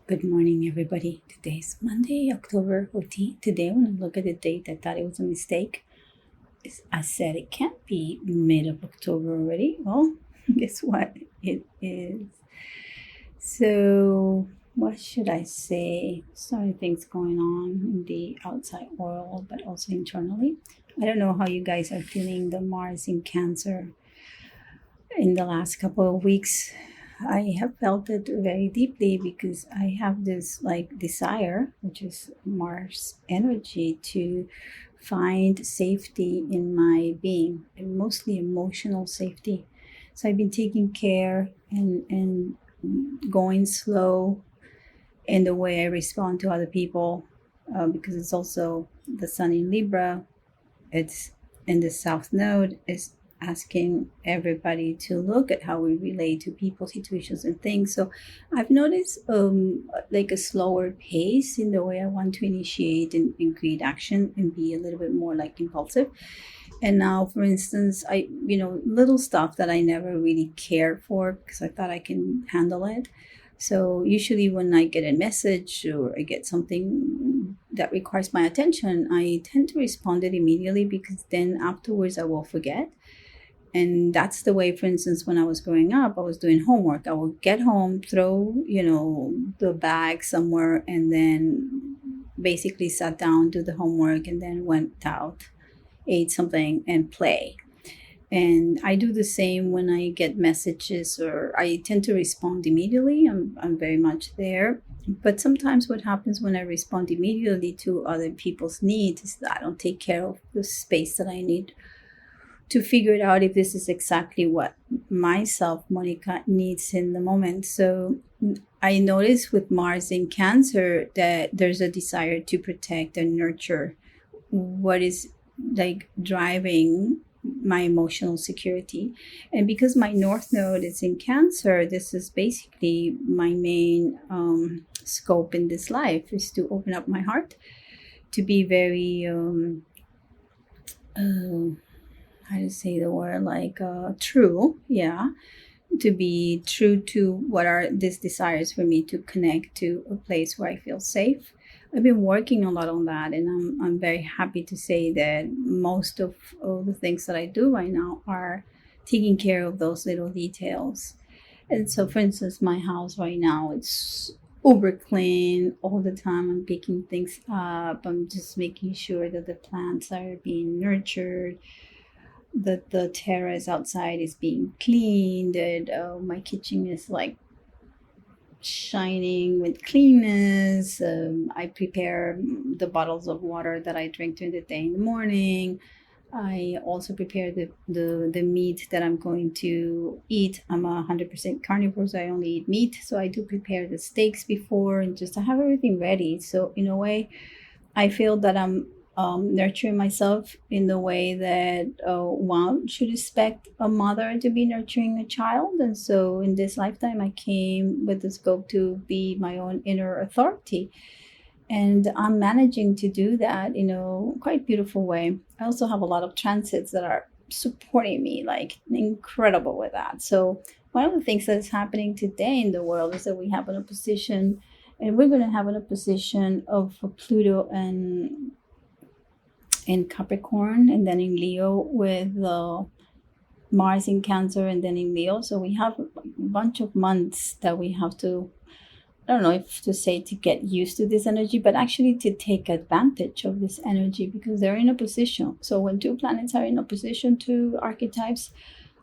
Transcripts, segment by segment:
Good morning, everybody. Today's Monday, October 14th. Today, when I look at the date, I thought it was a mistake. I said it can't be mid of October already. Well, guess what? It is. So, what should I say? So many things going on in the outside world, but also internally. I don't know how you guys are feeling the Mars in Cancer in the last couple of weeks. I have felt it very deeply because I have this like desire, which is Mars energy, to find safety in my being, and mostly emotional safety. So I've been taking care and going slow in the way I respond to other people, because it's also the sun in Libra. It's in the South Node. Is asking everybody to look at how we relate to people, situations, and things. So I've noticed like a slower pace in the way I want to initiate and create action and be a little bit more like impulsive. And now, for instance, little stuff that I never really cared for because I thought I can handle it. So usually when I get a message or I get something that requires my attention, I tend to respond it immediately because then afterwards I will forget. And that's the way, for instance, when I was growing up, I was doing homework. I would get home, throw, the bag somewhere, and then basically sat down, do the homework, and then went out, ate something, and play. And I do the same when I get messages, or I tend to respond immediately. I'm very much there. But sometimes what happens when I respond immediately to other people's needs is that I don't take care of the space that I need to figure it out if this is exactly what myself, Monica, needs in the moment. So I notice with Mars in Cancer that there's a desire to protect and nurture what is like driving my emotional security. And because my North Node is in Cancer, this is basically my main scope in this life is to open up my heart, to be very how to say the word, like true, yeah, to be true to what are these desires for me to connect to a place where I feel safe. I've been working a lot on that, and I'm very happy to say that most of all the things that I do right now are taking care of those little details. And so, for instance, my house right now, it's uber clean all the time. I'm picking things up. I'm just making sure that the plants are being nurtured, that the terrace outside is being cleaned, that my kitchen is like shining with cleanness. I prepare the bottles of water that I drink during the day in the morning. I also prepare the meat that I'm going to eat. I'm 100% carnivore, so I only eat meat. So I do prepare the steaks before and just to have everything ready. So in a way, I feel that I'm nurturing myself in the way that one should expect a mother to be nurturing a child. And so in this lifetime, I came with the scope to be my own inner authority. And I'm managing to do that in a quite beautiful way. I also have a lot of transits that are supporting me, like incredible with that. So one of the things that is happening today in the world is that we have an opposition, and we're going to have an opposition of Pluto and in Capricorn, and then in Leo with Mars in Cancer, and then in Leo. So we have a bunch of months that we have to, I don't know if to say to get used to this energy, but actually to take advantage of this energy because they're in opposition. So when two planets are in opposition, two archetypes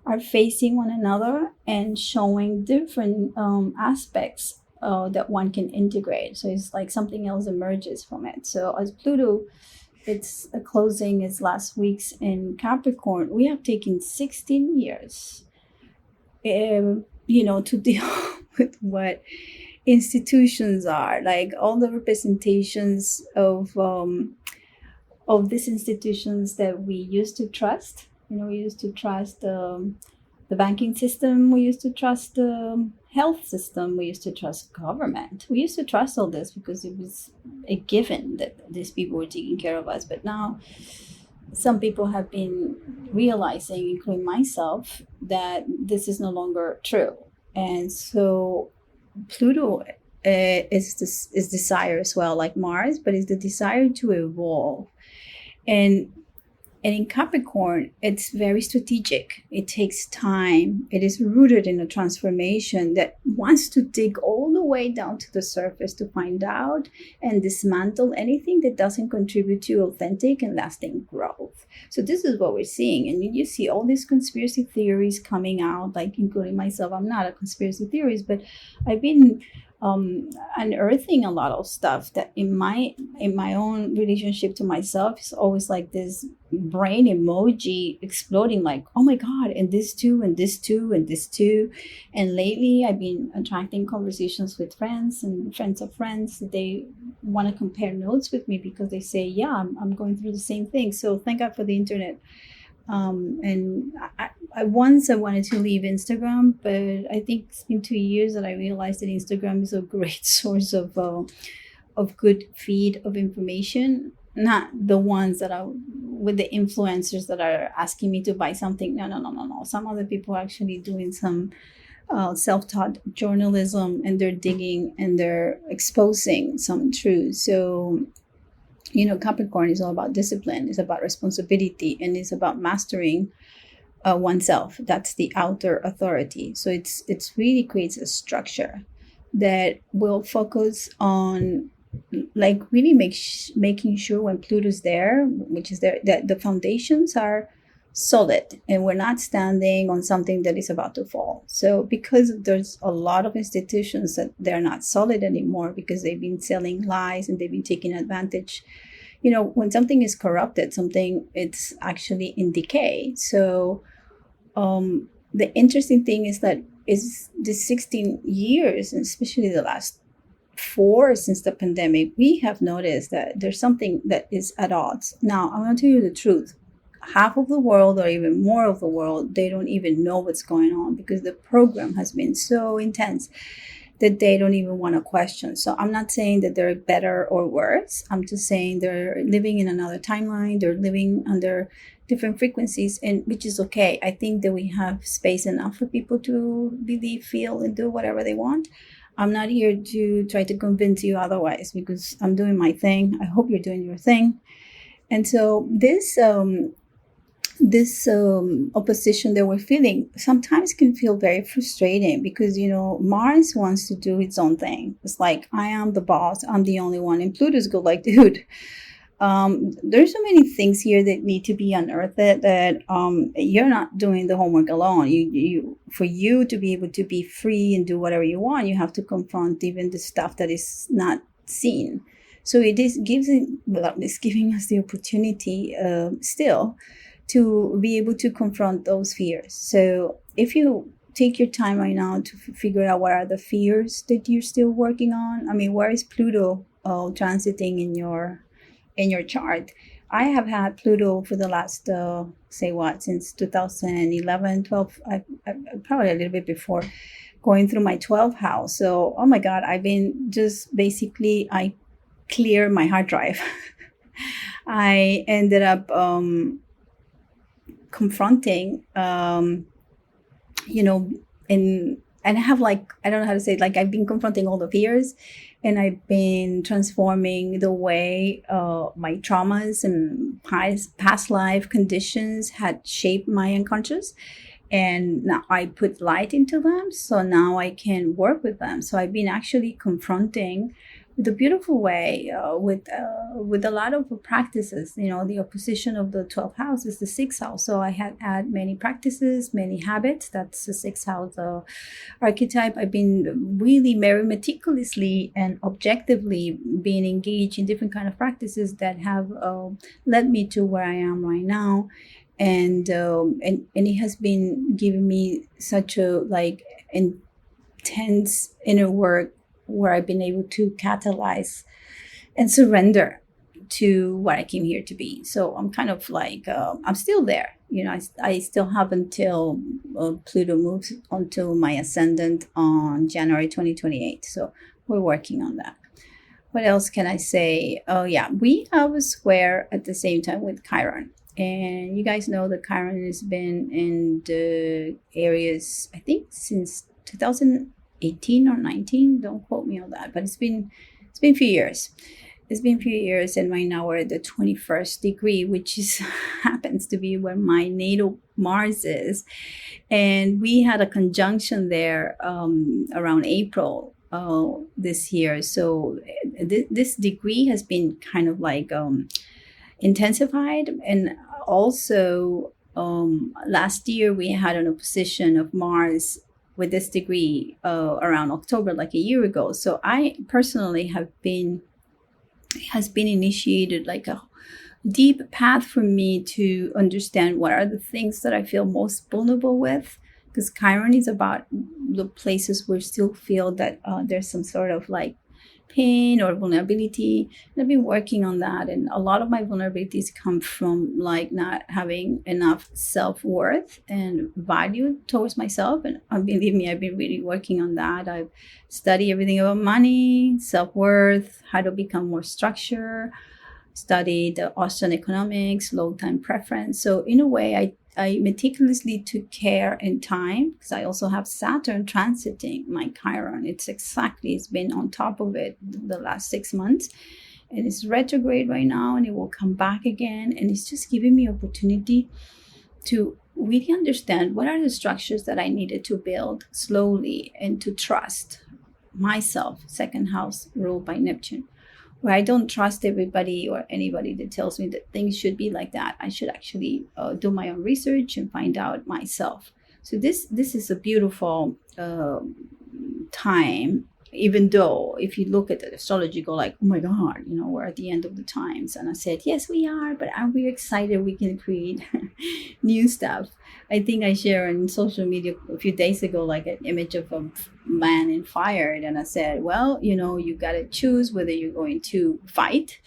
are facing one another and showing different aspects that one can integrate. So it's like something else emerges from it. So as Pluto, it's closing its last weeks in Capricorn, we have taken 16 years, to deal with what institutions are, like all the representations of these institutions that we used to trust. We used to trust the banking system. We used to trust the health system. We used to trust government. We used to trust all this because it was a given that these people were taking care of us. But now some people have been realizing, including myself, that this is no longer true. And so Pluto is desire as well, like Mars, but it's the desire to evolve. And in Capricorn, it's very strategic. It takes time. It is rooted in a transformation that wants to dig all the way down to the surface to find out and dismantle anything that doesn't contribute to authentic and lasting growth. So this is what we're seeing. And you see all these conspiracy theories coming out, like including myself. I'm not a conspiracy theorist, but I've been unearthing a lot of stuff that in my own relationship to myself is always like this brain emoji exploding, like, oh my god, and this too, and this too, and this too. And lately I've been attracting conversations with friends and friends of friends. They want to compare notes with me because they say, yeah, I'm going through the same thing. So thank God for the internet. And I once I wanted to leave Instagram, but I think it's been 2 years that I realized that Instagram is a great source of good feed of information. Not the ones that are with the influencers that are asking me to buy something. No. Some other people are actually doing some self-taught journalism, and they're digging and they're exposing some truth. So Capricorn is all about discipline, it's about responsibility, and it's about mastering oneself. That's the outer authority. So it's really creates a structure that will focus on, like, really making sure when Pluto's there, which is there, that the foundations are solid and we're not standing on something that is about to fall. So because there's a lot of institutions that they're not solid anymore because they've been selling lies and they've been taking advantage. When something is corrupted, something, it's actually in decay. So the interesting thing is that is this 16 years, and especially the last 4 since the pandemic, we have noticed that there's something that is at odds. Now, I'm going to tell you the truth. Half of the world, or even more of the world, they don't even know what's going on because the program has been so intense that they don't even want to question. So I'm not saying that they're better or worse. I'm just saying they're living in another timeline. They're living under different frequencies, and which is okay. I think that we have space enough for people to believe, feel, and do whatever they want. I'm not here to try to convince you otherwise because I'm doing my thing. I hope you're doing your thing. And so this opposition that we're feeling sometimes can feel very frustrating because Mars wants to do its own thing. It's like, I am the boss, I'm the only one, and Pluto's go like, dude, there's so many things here that need to be unearthed that you're not doing the homework alone. You for you to be able to be free and do whatever you want, you have to confront even the stuff that is not seen. So it's giving us the opportunity still to be able to confront those fears. So if you take your time right now to figure out what are the fears that you're still working on. I mean, where is Pluto transiting in your chart? I have had Pluto for the last, since 2011, 12, probably a little bit before, going through my 12th house. So, oh my God, I've been just basically, I clear my hard drive. I ended up confronting, and I have, like, I don't know how to say it, like, I've been confronting all the fears, and I've been transforming the way my traumas and past life conditions had shaped my unconscious. And now I put light into them, so now I can work with them. So I've been actually confronting the beautiful way with a lot of practices. The opposition of the 12th house is the 6th house. So I had many practices, many habits. That's the 6th house archetype. I've been really very meticulously and objectively being engaged in different kind of practices that have led me to where I am right now. And it has been giving me such a intense inner work where I've been able to catalyze and surrender to what I came here to be. So I'm kind of like, I'm still there. I still have until Pluto moves onto my ascendant on January 2028. So we're working on that. What else can I say? Oh yeah, we have a square at the same time with Chiron. And you guys know that Chiron has been in the areas, I think, since 2018 18 or 19. Don't quote me on that, but it's been a few years. It's been a few years, and right now we're at the 21st degree, which is happens to be where my natal Mars is. And we had a conjunction there around April this year. So this degree has been kind of like intensified. And also last year we had an opposition of Mars with this degree around October, like a year ago. So I personally has been initiated like a deep path for me to understand what are the things that I feel most vulnerable with, because Chiron is about the places where still feel that there's some sort of like pain or vulnerability. And I've been working on that, and a lot of my vulnerabilities come from like not having enough self-worth and value towards myself. And believe me, I've been really working on that. I've studied everything about money, self-worth, how to become more structured, studied Austrian economics, low time preference. So in a way, I meticulously took care and time, because I also have Saturn transiting my Chiron. It's been on top of it the last 6 months, and it's retrograde right now, and it will come back again. And it's just giving me opportunity to really understand what are the structures that I needed to build slowly, and to trust myself. Second house ruled by Neptune, where I don't trust everybody or anybody that tells me that things should be like that. I should actually do my own research and find out myself. So this is a beautiful time, even though if you look at the astrology, you go like, oh my God, we're at the end of the times. And I said, yes, we are, but aren't we excited we can create new stuff? I think I shared on social media a few days ago, like an image of a man in fire. And I said, well, you got to choose whether you're going to fight,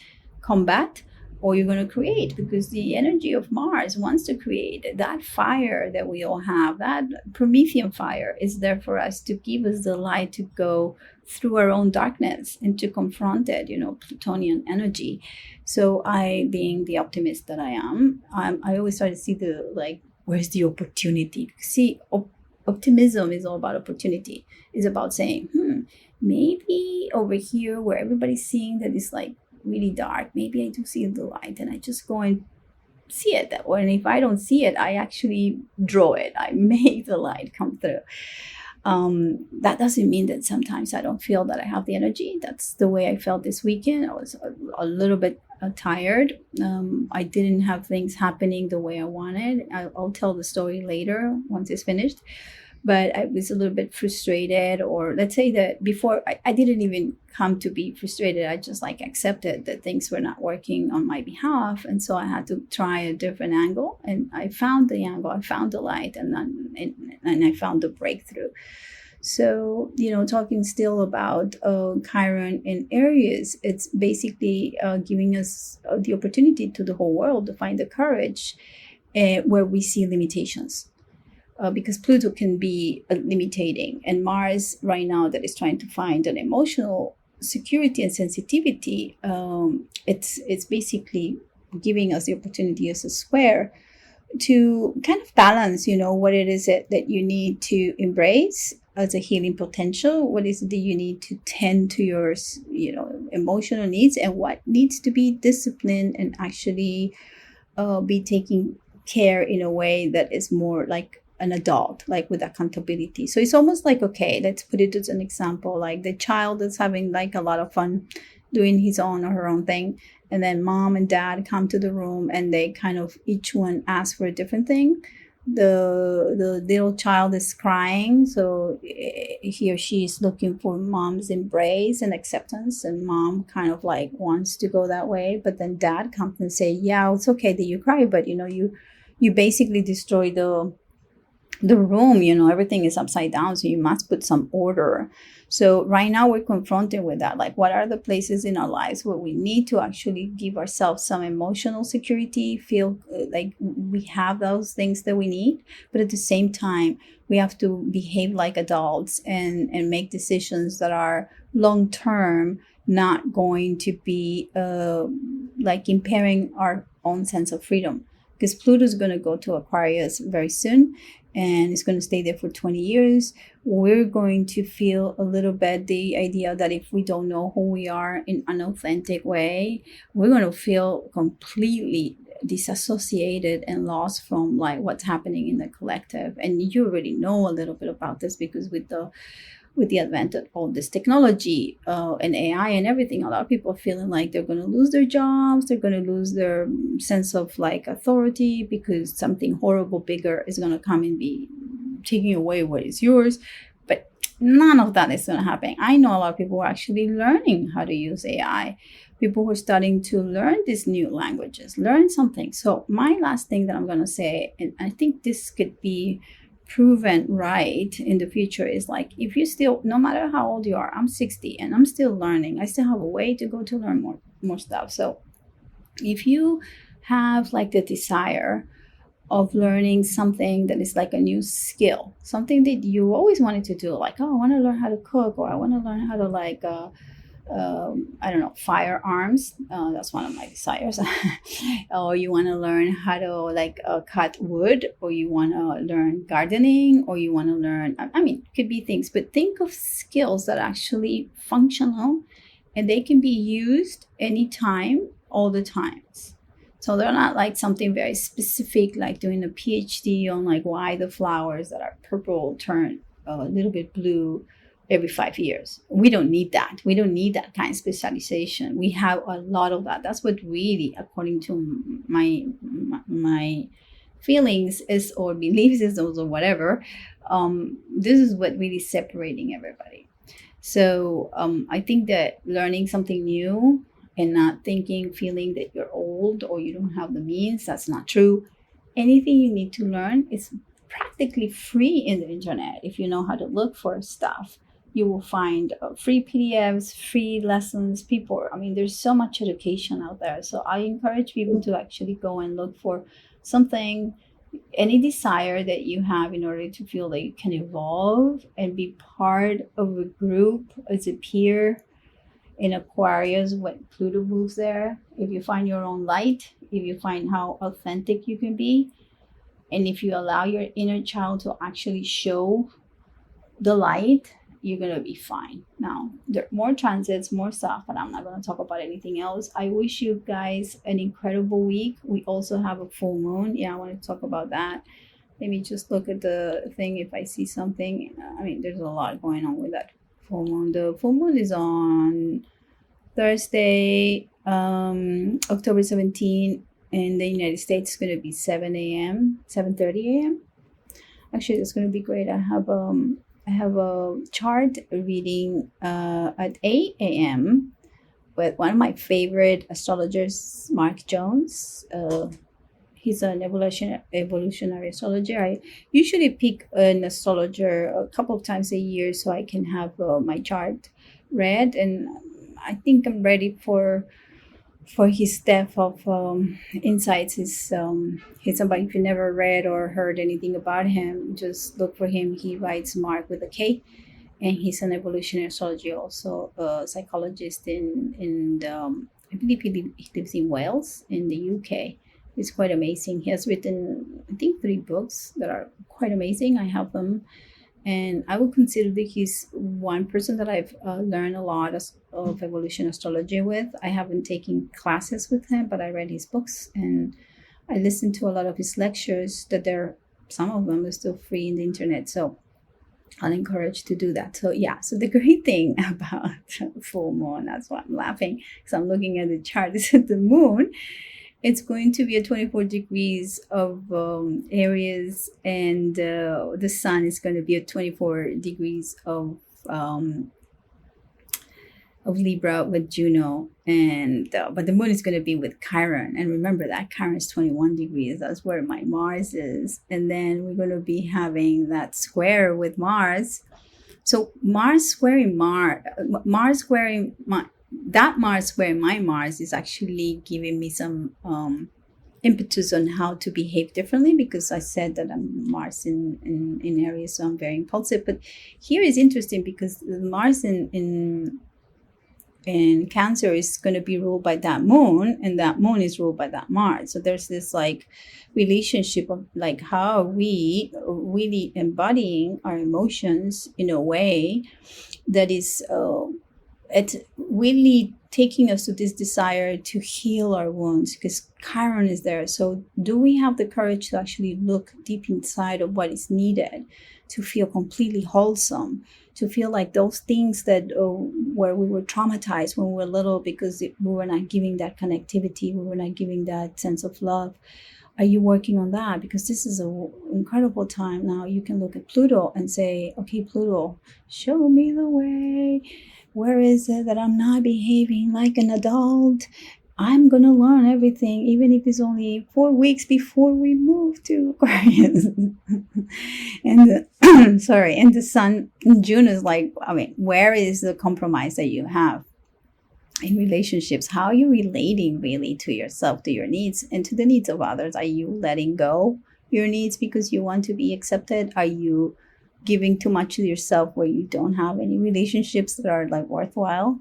combat, or you're going to create, because the energy of Mars wants to create. That fire that we all have, that Promethean fire, is there for us to give us the light to go through our own darkness and to confront it, Plutonian energy. So I, being the optimist that I am, I always try to see where's the opportunity? See, optimism is all about opportunity. It's about saying, maybe over here where everybody's seeing that it's like really dark, maybe I do see the light, and I just go and see it. And if I don't see it, I actually draw it. I make the light come through. That doesn't mean that sometimes I don't feel that I have the energy. That's the way I felt this weekend. I was a little bit tired. I didn't have things happening the way I wanted. I'll tell the story later once it's finished. But I was a little bit frustrated, or let's say that before I didn't even come to be frustrated. I just accepted that things were not working on my behalf. And so I had to try a different angle, and I found the angle, I found the light, and I found the breakthrough. So, talking still about Chiron in Aries, it's basically giving us the opportunity to the whole world to find the courage where we see limitations. Because Pluto can be limiting, and Mars right now that is trying to find an emotional security and sensitivity, it's basically giving us the opportunity as a square to kind of balance, what it is that you need to embrace as a healing potential, what is it that you need to tend to your, emotional needs, and what needs to be disciplined and actually be taking care in a way that is more like an adult, like with accountability. So it's almost like, okay, let's put it as an example, like the child is having like a lot of fun doing his own or her own thing, and then mom and dad come to the room and they kind of each one ask for a different thing. The little child is crying, so he or she is looking for mom's embrace and acceptance, and mom kind of like wants to go that way, but then dad comes and say, yeah, it's okay that you cry, but you basically destroy the room, everything is upside down, so you must put some order. So right now we're confronted with that, like what are the places in our lives where we need to actually give ourselves some emotional security, feel like we have those things that we need, but at the same time we have to behave like adults and make decisions that are long term, not going to be like impairing our own sense of freedom, because Pluto is going to go to Aquarius very soon. and it's going to stay there for 20 years. We're going to feel a little bit the idea that if we don't know who we are in an authentic way, we're going to feel completely disassociated and lost from like what's happening in the collective. And you already know a little bit about this because with the advent of all this technology and AI and everything, a lot of people are feeling like they're going to lose their jobs, they're going to lose their sense of like authority because something horrible bigger is going to come and be taking away what is yours. But none of that is going to happen. I know a lot of people are actually learning how to use AI. People who are starting to learn these new languages, learn something. So my last thing that I'm going to say, and I think this could be proven right in the future, is like, if you still, no matter how old you are, I'm 60 and I'm still learning. I still have a way to go to learn more stuff. So if you have like the desire of learning something that is like a new skill, something that you always wanted to do, like, oh, I want to learn how to cook, or I want to learn how to like I don't know, firearms. That's one of my desires. Or you want to learn how to like cut wood, or you want to learn gardening, or you want to learn, I mean, it could be things, but think of skills that are actually functional and they can be used anytime, all the times. So they're not like something very specific, like doing a PhD on like why the flowers that are purple turn a little bit blue every 5 years. We don't need that. We don't need that kind of specialization. We have a lot of that. That's what really, according to my feelings is, or belief systems, or whatever, this is what really separating everybody. So I think that learning something new and not feeling that you're old or you don't have the means, that's not true. Anything you need to learn is practically free in the internet. If you know how to look for stuff, you will find free PDFs, free lessons. There's so much education out there. So I encourage people to actually go and look for something, any desire that you have, in order to feel that you can evolve and be part of a group as a peer in Aquarius when Pluto moves there. If you find your own light, if you find how authentic you can be, and if you allow your inner child to actually show the light, you're going to be fine. Now, there are more transits, more stuff, but I'm not going to talk about anything else. I wish you guys an incredible week. We also have a full moon. Yeah, I want to talk about that. Let me just look at the thing if I see something. There's a lot going on with that full moon. The full moon is on Thursday, October 17th. In the United States, it's going to be 7:30 a.m. Actually, that's going to be great. I have a chart reading at 8 a.m. with one of my favorite astrologers, Mark Jones. He's an evolutionary astrologer. I usually pick an astrologer a couple of times a year so I can have my chart read, and I think I'm ready for his depth of insights. He's somebody, if you never read or heard anything about him, just look for him. He writes Mark with a K, and he's an evolutionary astrology, also a psychologist I believe he lives in Wales in the UK. It's quite amazing. He has written, I think, 3 books that are quite amazing. I have them. And I would consider that he's one person that I've learned a lot of evolution astrology with. I haven't taken classes with him, but I read his books and I listened to a lot of his lectures. Some of them are still free in the internet. So I'll encourage to do that. So yeah, so the great thing about full moon, that's why I'm laughing, because I'm looking at the chart, is that the moon, it's going to be at 24 degrees of Aries, and the sun is going to be at 24 degrees of Libra with Juno, and but the moon is going to be with Chiron. And remember that Chiron is 21 degrees. That's where my Mars is. And then we're going to be having that square with Mars. So Mars squaring Mars squaring my Mars is actually giving me some impetus on how to behave differently, because I said that I'm Mars in Aries, so I'm very impulsive. But here is interesting because Mars in And Cancer is going to be ruled by that moon, and that moon is ruled by that Mars. So there's this like relationship of like how we really embodying our emotions in a way that is it's really taking us to this desire to heal our wounds, because Chiron is there. So do we have the courage to actually look deep inside of what is needed to feel completely wholesome, to feel like those things that where we were traumatized when we were little because we were not giving that connectivity, we were not giving that sense of love. Are you working on that? Because this is an incredible time. Now you can look at Pluto and say, okay, Pluto, show me the way. Where is it that I'm not behaving like an adult? I'm going to learn everything, even if it's only 4 weeks before we move to Aquarius. And and the sun in June is like, I mean, where is the compromise that you have in relationships? How are you relating really to yourself, to your needs, and to the needs of others? Are you letting go your needs because you want to be accepted? Are you giving too much to yourself where you don't have any relationships that are like worthwhile?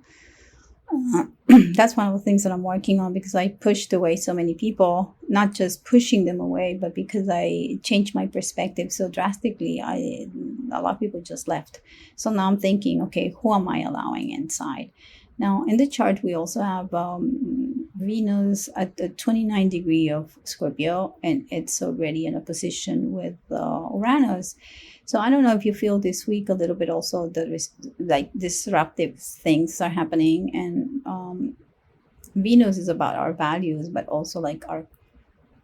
That's one of the things that I'm working on, because I pushed away so many people, not just pushing them away, but because I changed my perspective so drastically, a lot of people just left. So now I'm thinking, okay, who am I allowing inside? Now in the chart, we also have Venus at the 29 degree of Scorpio, and it's already in a position with Uranus. So I don't know if you feel this week a little bit also that like disruptive things are happening, and Venus is about our values, but also like our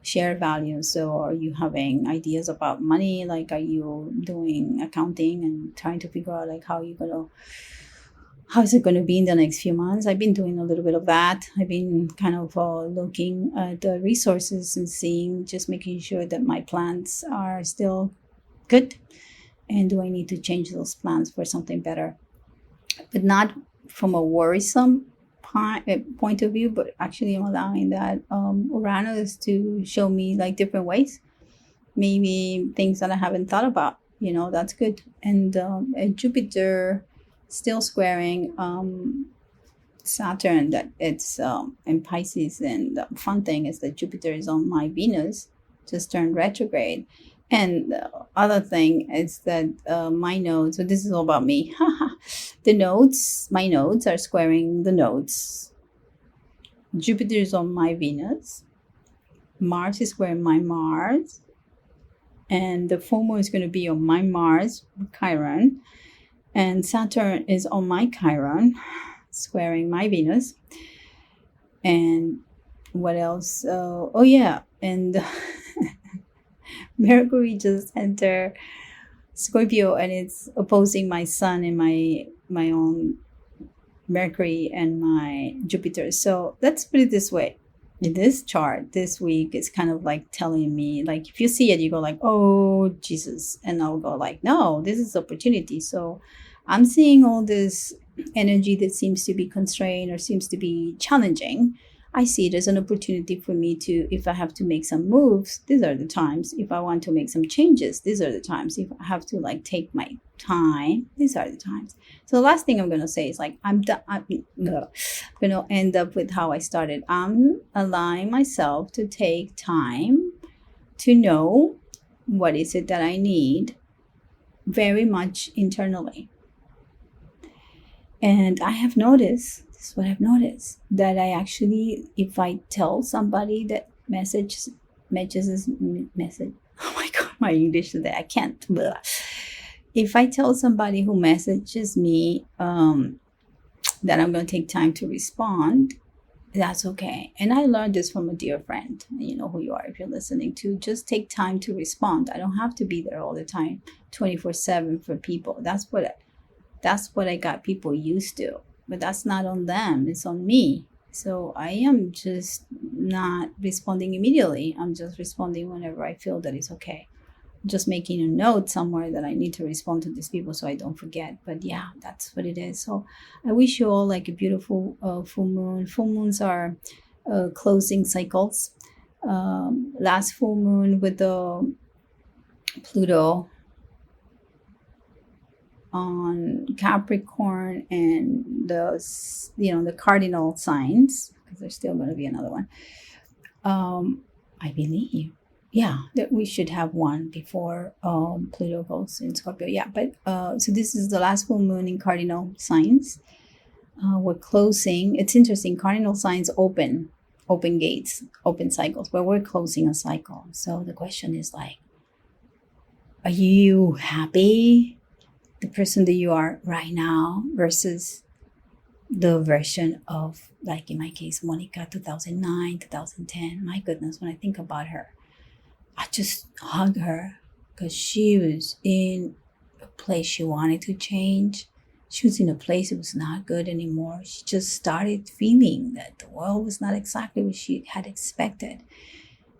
shared values. So are you having ideas about money? Like, are you doing accounting and trying to figure out like how is it going to be in the next few months? I've been doing a little bit of that. I've been kind of looking at the resources and seeing, just making sure that my plans are still good. And do I need to change those plans for something better? But not from a worrisome point of view, but actually I'm allowing that Uranus to show me like different ways, maybe things that I haven't thought about. That's good. And Jupiter still squaring Saturn, that it's in Pisces. And the fun thing is that Jupiter is on my Venus, just turned retrograde. And the other thing is that my nodes, so this is all about me. My nodes are squaring the nodes. Jupiter is on my Venus. Mars is squaring my Mars. And the full moon is going to be on my Mars, Chiron. And Saturn is on my Chiron, squaring my Venus. And what else? And Mercury just entered Scorpio, and it's opposing my Sun and my own Mercury and my Jupiter. So let's put it this way. In this chart this week, it's kind of like telling me, like, if you see it, you go like, oh, Jesus. And I'll go like, no, this is opportunity. So I'm seeing all this energy that seems to be constrained or seems to be challenging. I see it as an opportunity for me to, if I have to make some moves, these are the times. If I want to make some changes, these are the times. If I have to like take my time, these are the times. So the last thing I'm going to say is like, I'm going to end up with how I started. I'm allowing myself to take time to know what is it that I need very much internally. And I have noticed, this is what I've noticed, that I actually, if I tell somebody that message, oh my God, my English today, I can't. Blah. If I tell somebody who messages me that I'm going to take time to respond, that's okay. And I learned this from a dear friend. You know who you are if you're listening to. Just take time to respond. I don't have to be there all the time, 24/7 for people. That's what I got people used to. But that's not on them. It's on me. So I am just not responding immediately. I'm just responding whenever I feel that it's okay. Just making a note somewhere that I need to respond to these people so I don't forget. But yeah, that's what it is. So I wish you all like a beautiful full moon. Full moons are closing cycles. Last full moon with the Pluto on Capricorn and the cardinal signs, because there's still going to be another one. I believe, yeah, that we should have one before Pluto goes in Scorpio. Yeah, but so this is the last full moon in cardinal signs. We're closing. It's interesting. Cardinal signs open gates, open cycles, but we're closing a cycle. So the question is like, are you happy? The person that you are right now versus the version of, like in my case, Monica, 2009, 2010. My goodness, when I think about her, I just hug her because she was in a place she wanted to change. She was in a place that was not good anymore. She just started feeling that the world was not exactly what she had expected.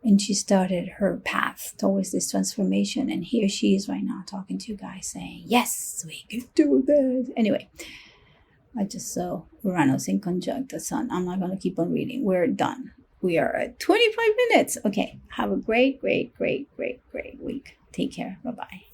And she started her path towards this transformation. And here she is right now talking to you guys saying, yes, we can do this. Anyway, I just saw Uranus in conjunct the sun. I'm not going to keep on reading. We're done. We are at 25 minutes. Okay. Have a great week. Take care. Bye-bye.